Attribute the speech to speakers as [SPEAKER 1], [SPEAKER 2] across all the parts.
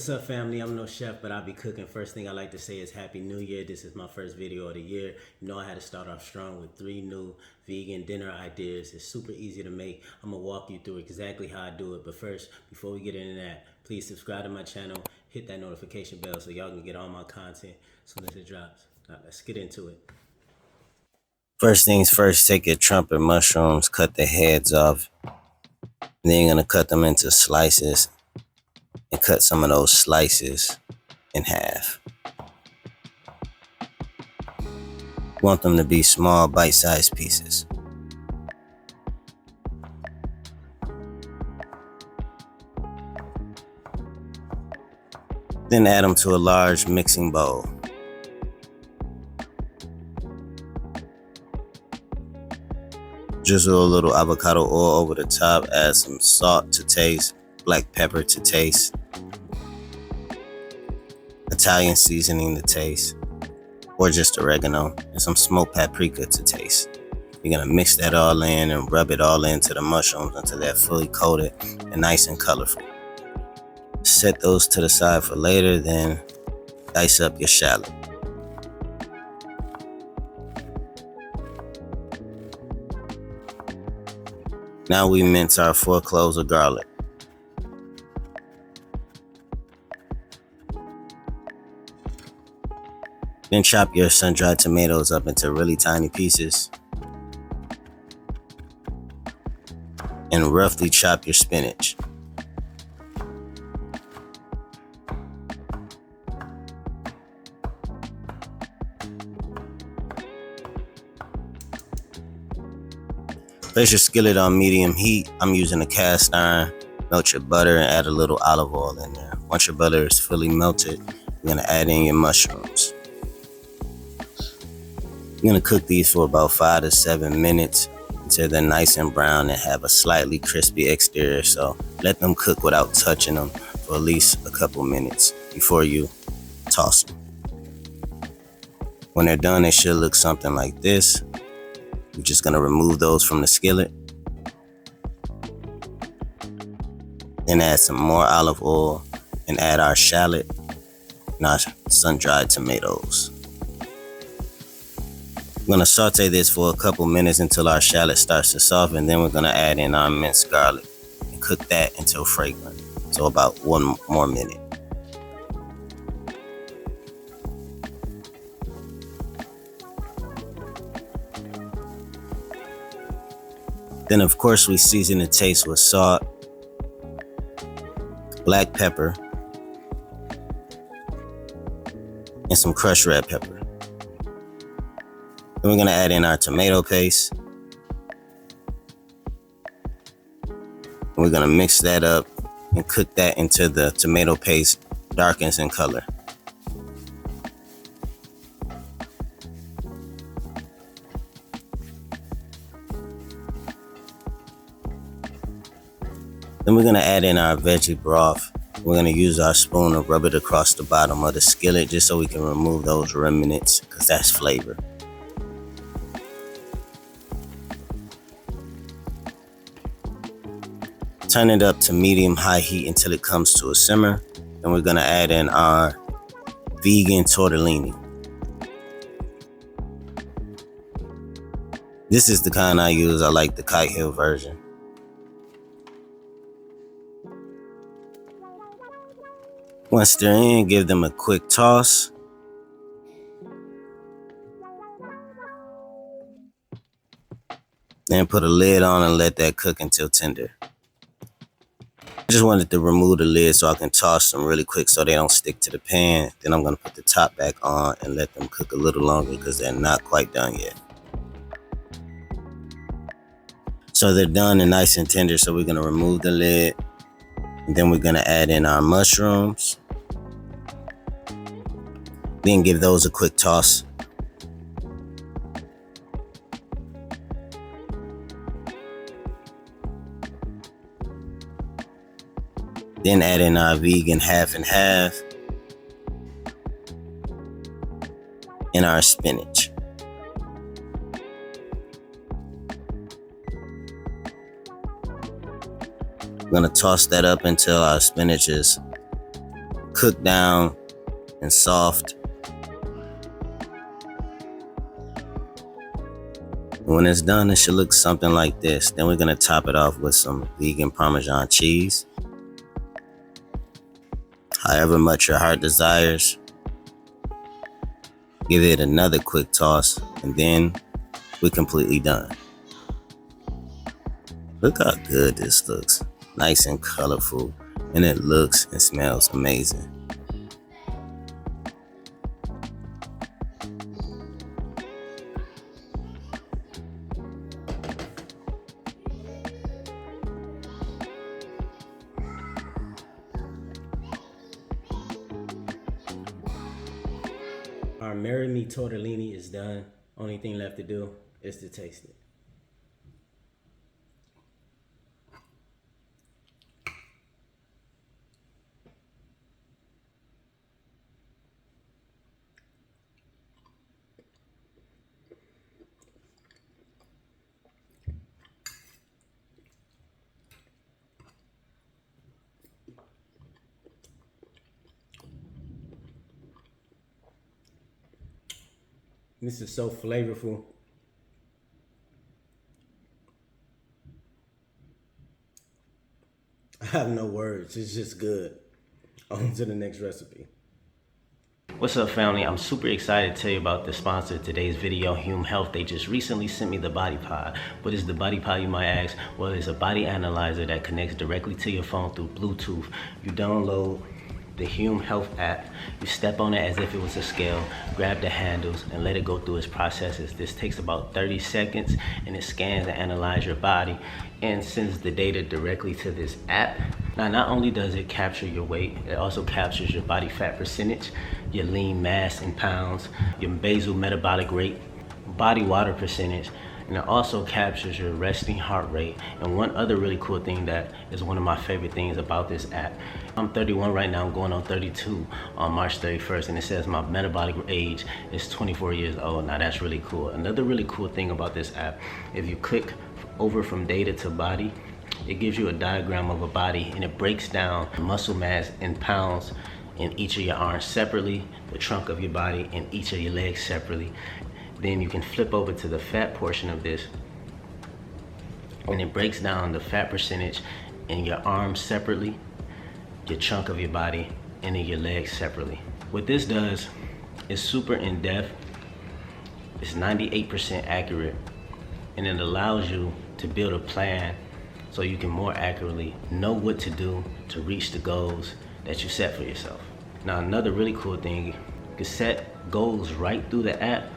[SPEAKER 1] What's up, family? I'm no chef, but I'll be cooking. First thing I like to say is Happy New Year. This is my first video of the year. You know I had to start off strong with 3 new vegan dinner ideas. It's super easy to make. I'm going to walk you through exactly how I do it. But first, before we get into that, please subscribe to my channel. Hit that notification bell so y'all can get all my content as soon as it drops. Now, let's get into it.
[SPEAKER 2] First things first, take your trumpet mushrooms, cut the heads off. Then you're going to cut them into slices and cut some of those slices in half. You want them to be small, bite-sized pieces. Then add them to a large mixing bowl. Drizzle a little avocado oil over the top, add some salt to taste, black pepper to taste, Italian seasoning to taste, or just oregano, and some smoked paprika to taste. You're gonna mix that all in and rub it all into the mushrooms until they're fully coated and nice and colorful. Set those to the side for later, then dice up your shallot. Now we mince our 4 cloves of garlic. Then chop your sun-dried tomatoes up into really tiny pieces. And roughly chop your spinach. Place your skillet on medium heat. I'm using a cast iron. Melt your butter and add a little olive oil in there. Once your butter is fully melted, you're gonna add in your mushrooms. You're gonna cook these for about 5 to 7 minutes until they're nice and brown and have a slightly crispy exterior. So let them cook without touching them for at least a couple minutes before you toss them. When they're done, they should look something like this. We're just gonna remove those from the skillet. Then add some more olive oil and add our shallot and our sun-dried tomatoes. We're gonna saute this for a couple minutes until our shallot starts to soften. Then we're gonna add in our minced garlic and cook that until fragrant. So about 1 more minute. Then of course we season the taste with salt, black pepper, and some crushed red pepper. Then we're gonna add in our tomato paste. We're gonna mix that up and cook that until the tomato paste darkens in color. Then we're gonna add in our veggie broth. We're gonna use our spoon to rub it across the bottom of the skillet just so we can remove those remnants, because that's flavor. Turn it up to medium-high heat until it comes to a simmer. Then we're gonna add in our vegan tortellini. This is the kind I use. I like the Kite Hill version. Once they're in, give them a quick toss. Then put a lid on and let that cook until tender. I just wanted to remove the lid so I can toss them really quick so they don't stick to the pan. Then I'm gonna put the top back on and let them cook a little longer because they're not quite done yet. So they're done and nice and tender, so we're gonna remove the lid. And then we're gonna add in our mushrooms. Then give those a quick toss. Then add in our vegan half and half and our spinach. We're gonna toss that up until our spinach is cook down and soft. When it's done, it should look something like this. Then we're gonna top it off with some vegan Parmesan cheese. However much your heart desires. Give it another quick toss, and then we're completely done. Look how good this looks. Nice and colorful, and it looks and smells amazing.
[SPEAKER 1] Our marry me tortellini is done. Only thing left to do is to taste it. This is so flavorful. I have no words. It's just good. On to the next recipe. What's up, family? I'm super excited to tell you about the sponsor of today's video, Hume Health. They just recently sent me the Body Pod. What is the Body Pod, you might ask? Well, it's a body analyzer that connects directly to your phone through Bluetooth. You download the Hume Health app, you step on it as if it was a scale, grab the handles and let it go through its processes. This takes about 30 seconds and it scans and analyzes your body and sends the data directly to this app. Now, not only does it capture your weight, it also captures your body fat percentage, your lean mass in pounds, your basal metabolic rate, body water percentage, and it also captures your resting heart rate. And one other really cool thing that is one of my favorite things about this app, I'm 31 right now, I'm going on 32 on March 31st, and it says my metabolic age is 24 years old. Now that's really cool. Another really cool thing about this app, if you click over from data to body, it gives you a diagram of a body and it breaks down muscle mass in pounds in each of your arms separately, the trunk of your body, and each of your legs separately. Then you can flip over to the fat portion of this and it breaks down the fat percentage in your arms separately, your chunk of your body, and in your legs separately. What this does is super in-depth, it's 98% accurate, and it allows you to build a plan so you can more accurately know what to do to reach the goals that you set for yourself. Now, another really cool thing, you can set goals right through the app.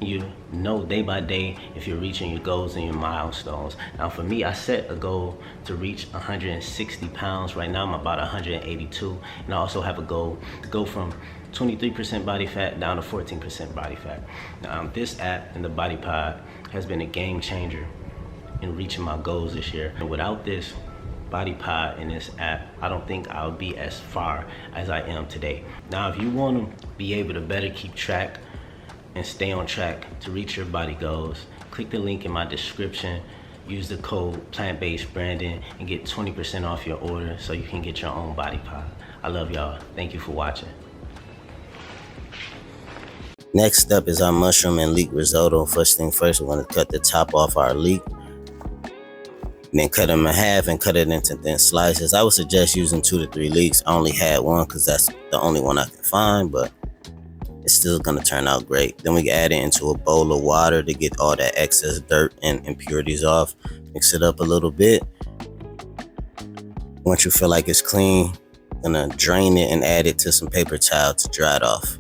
[SPEAKER 1] You know day by day if you're reaching your goals and your milestones. Now for me, I set a goal to reach 160 pounds. Right now I'm about 182. And I also have a goal to go from 23% body fat down to 14% body fat. Now this app and the Body Pod has been a game changer in reaching my goals this year. And without this Body Pod and this app, I don't think I'll be as far as I am today. Now if you want to be able to better keep track and stay on track to reach your body goals, click the link in my description, use the code PlantbasedBrandon and get 20% off your order so you can get your own Body Pod. I love y'all. Thank you for watching.
[SPEAKER 2] Next up is our mushroom and leek risotto. First thing first, we're going to cut the top off our leek. Then cut them in half and cut it into thin slices. I would suggest using 2 to 3 leeks. I only had one because that's the only one I can find, but it's still gonna turn out great. Then we add it into a bowl of water to get all that excess dirt and impurities off. Mix it up a little bit. Once you feel like it's clean, gonna drain it and add it to some paper towel to dry it off.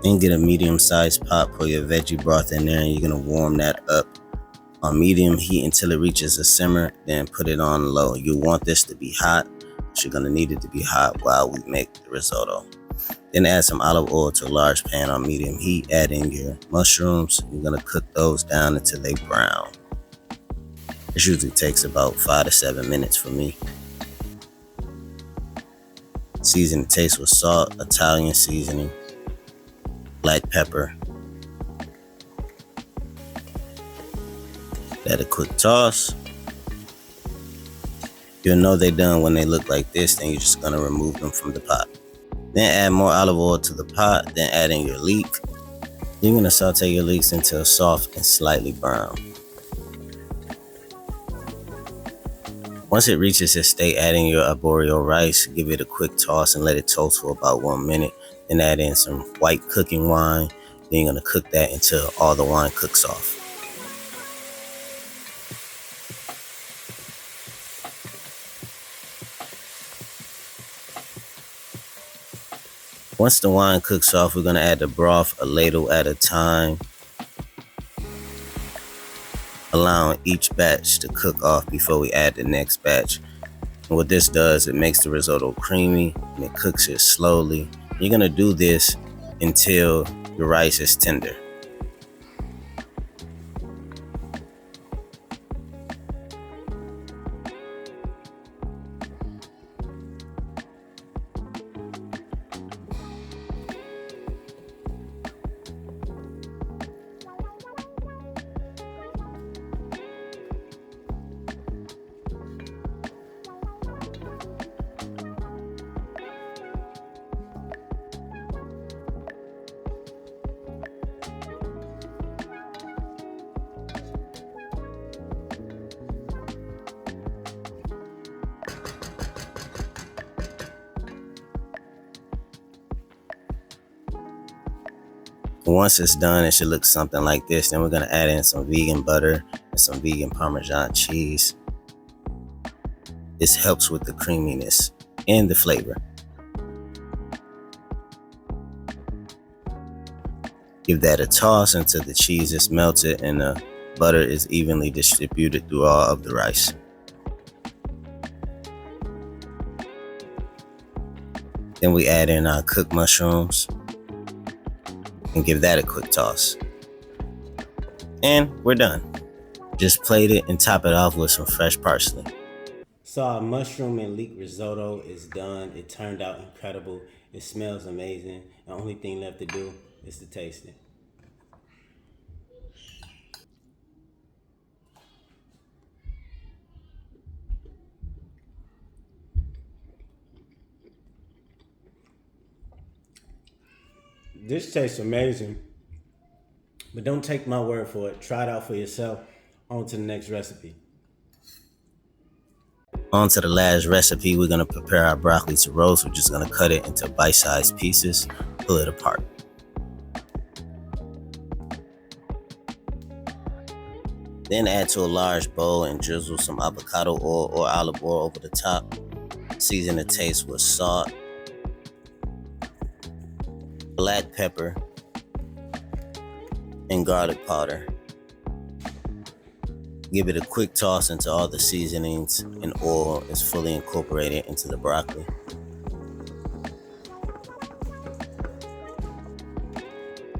[SPEAKER 2] Then get a medium-sized pot, put your veggie broth in there, and you're gonna warm that up on medium heat until it reaches a simmer. Then put it on low. You want this to be hot, so you're gonna need it to be hot while we make the risotto. Then add some olive oil to a large pan on medium heat. Add in your mushrooms. You're gonna cook those down until they brown. This usually takes about 5 to 7 minutes for me. Season the taste with salt, Italian seasoning, black pepper. Add a quick toss. You'll know they're done when they look like this, then you're just gonna remove them from the pot. Then add more olive oil to the pot, then add in your leek. You're gonna saute your leeks until soft and slightly brown. Once it reaches this state, add in your arborio rice, give it a quick toss and let it toast for about 1 minute. Then add in some white cooking wine. Then you're gonna cook that until all the wine cooks off. Once the wine cooks off, we're gonna add the broth a ladle at a time, allowing each batch to cook off before we add the next batch. And what this does, it makes the risotto creamy and it cooks it slowly. You're gonna do this until the rice is tender. Once it's done, it should look something like this. Then we're gonna add in some vegan butter and some vegan parmesan cheese. This helps with the creaminess and the flavor. Give that a toss until the cheese is melted and the butter is evenly distributed through all of the rice. Then we add in our cooked mushrooms and give that a quick toss. And we're done. Just plate it and top it off with some fresh parsley.
[SPEAKER 1] So our mushroom and leek risotto is done. It turned out incredible. It smells amazing. The only thing left to do is to taste it. This tastes amazing, but don't take my word for it. Try it out for yourself. On to the next recipe.
[SPEAKER 2] On to the last recipe, we're gonna prepare our broccoli to roast. We're just gonna cut it into bite-sized pieces, pull it apart. Then add to a large bowl and drizzle some avocado oil or olive oil over the top. Season the taste with salt, black pepper, and garlic powder. Give it a quick toss until all the seasonings and oil is fully incorporated into the broccoli.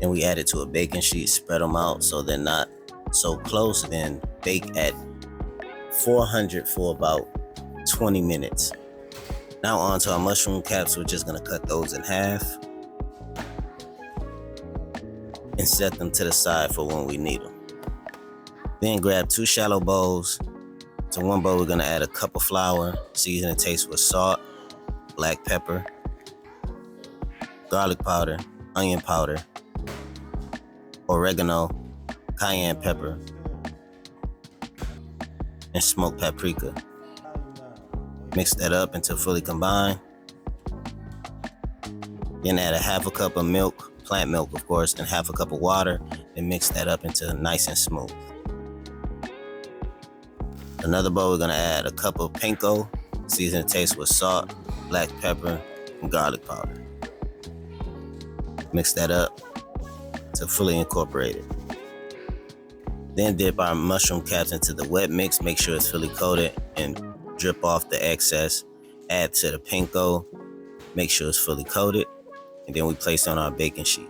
[SPEAKER 2] Then we add it to a baking sheet, spread them out so they're not so close, then bake at 400 for about 20 minutes. Now on to our mushroom caps. We're just gonna cut those in half and set them to the side for when we need them. Then grab 2 shallow bowls. To one bowl, we're gonna add a cup of flour, season and taste with salt, black pepper, garlic powder, onion powder, oregano, cayenne pepper, and smoked paprika. Mix that up until fully combined. Then add a half a cup of milk, plant milk of course, and half a cup of water, and mix that up until nice and smooth. Another bowl, we're gonna add a cup of panko, season and taste with salt, black pepper, and garlic powder. Mix that up to fully incorporate it. Then dip our mushroom caps into the wet mix, make sure it's fully coated, and drip off the excess. Add to the panko, make sure it's fully coated, And then we place on our baking sheet.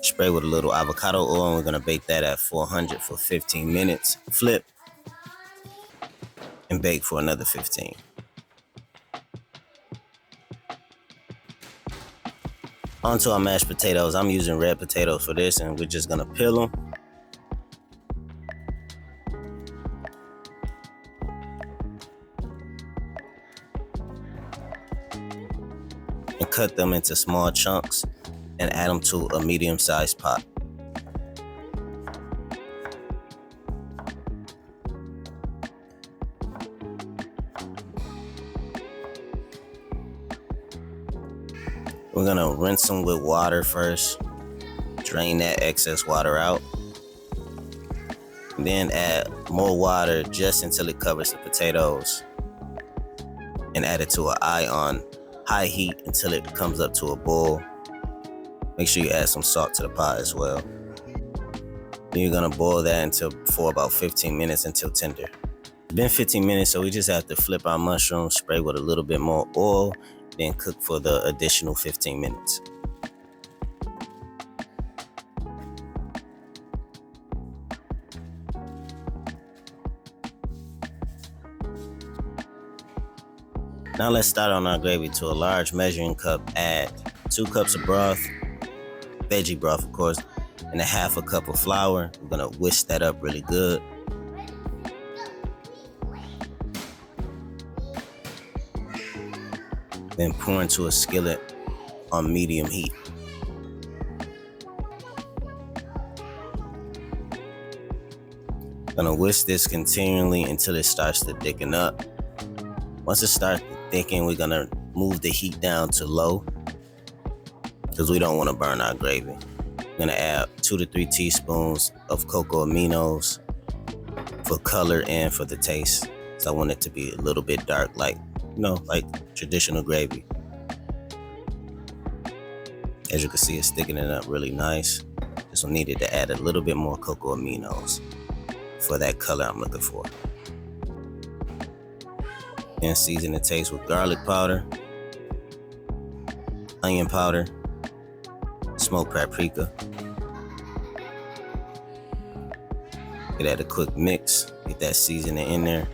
[SPEAKER 2] Spray with a little avocado oil, and we're gonna bake that at 400 for 15 minutes. Flip and bake for another 15. Onto our mashed potatoes. I'm using red potatoes for this, and we're just gonna peel them. And cut them into small chunks and add them to a medium-sized pot. We're gonna rinse them with water first, drain that excess water out, and then add more water just until it covers the potatoes, and add it to an eye on high heat until it comes up to a boil. Make sure you add some salt to the pot as well. Then you're gonna boil that for about 15 minutes until tender. It's been 15 minutes, so we just have to flip our mushrooms, spray with a little bit more oil, then cook for the additional 15 minutes. Now let's start on our gravy. To a large measuring cup, add 2 cups of broth, veggie broth of course, and a half a cup of flour. We're gonna whisk that up really good. Then pour into a skillet on medium heat. Gonna whisk this continually until it starts to thicken up. Once it starts to thicken, we're gonna move the heat down to low because we don't want to burn our gravy. We're gonna add 2 to 3 teaspoons of cocoa aminos for color and for the taste. So I want it to be a little bit dark, like traditional gravy. As you can see, it's thickening up really nice. Just needed to add a little bit more cocoa aminos for that color I'm looking for. Then season the taste with garlic powder, onion powder, smoked paprika. Get that a quick mix, get that seasoning in there.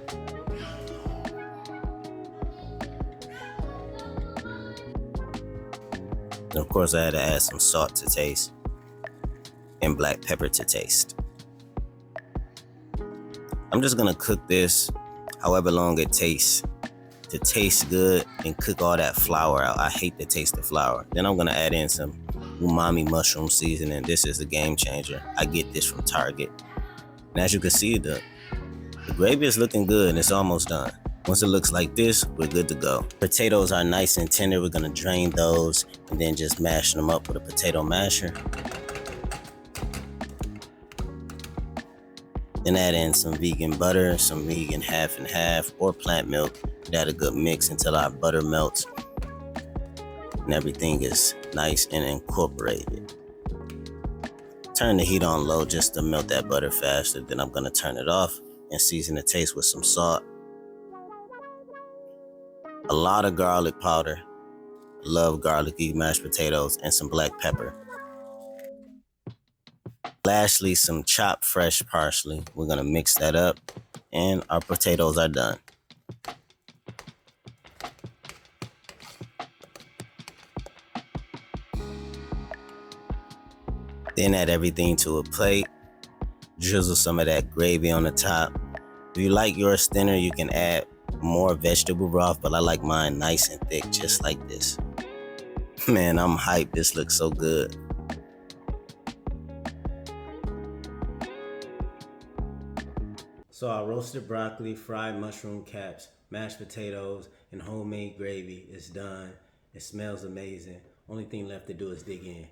[SPEAKER 2] And of course I had to add some salt to taste and black pepper to taste. I'm just gonna cook this however long it takes to taste good and cook all that flour out. I hate the taste of flour. Then I'm gonna add in some umami mushroom seasoning. This is a game changer. I get this from Target. And as you can see, the gravy is looking good and it's almost done. Once it looks like this, we're good to go. Potatoes are nice and tender. We're gonna drain those and then just mash them up with a potato masher. Then add in some vegan butter, some vegan half and half, or plant milk. Add a good mix until our butter melts and everything is nice and incorporated. Turn the heat on low just to melt that butter faster. Then I'm gonna turn it off and season the taste with some salt, a lot of garlic powder. Love garlicky mashed potatoes, and some black pepper. Lastly, some chopped fresh parsley. We're gonna mix that up and our potatoes are done. Then add everything to a plate. Drizzle some of that gravy on the top. If you like yours thinner, you can add more vegetable broth, but I like mine nice and thick, just like this. Man, I'm hyped. This looks so good.
[SPEAKER 1] So our roasted broccoli, fried mushroom caps, mashed potatoes, and homemade gravy is done. It smells amazing. Only thing left to do is dig in.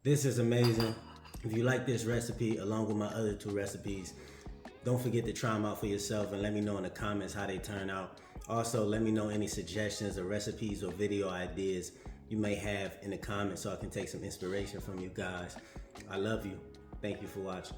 [SPEAKER 1] This is amazing. If you like this recipe along with my other 2 recipes, don't forget to try them out for yourself and let me know in the comments how they turn out. Also, let me know any suggestions or recipes or video ideas you may have in the comments so I can take some inspiration from you guys. I love you. Thank you for watching.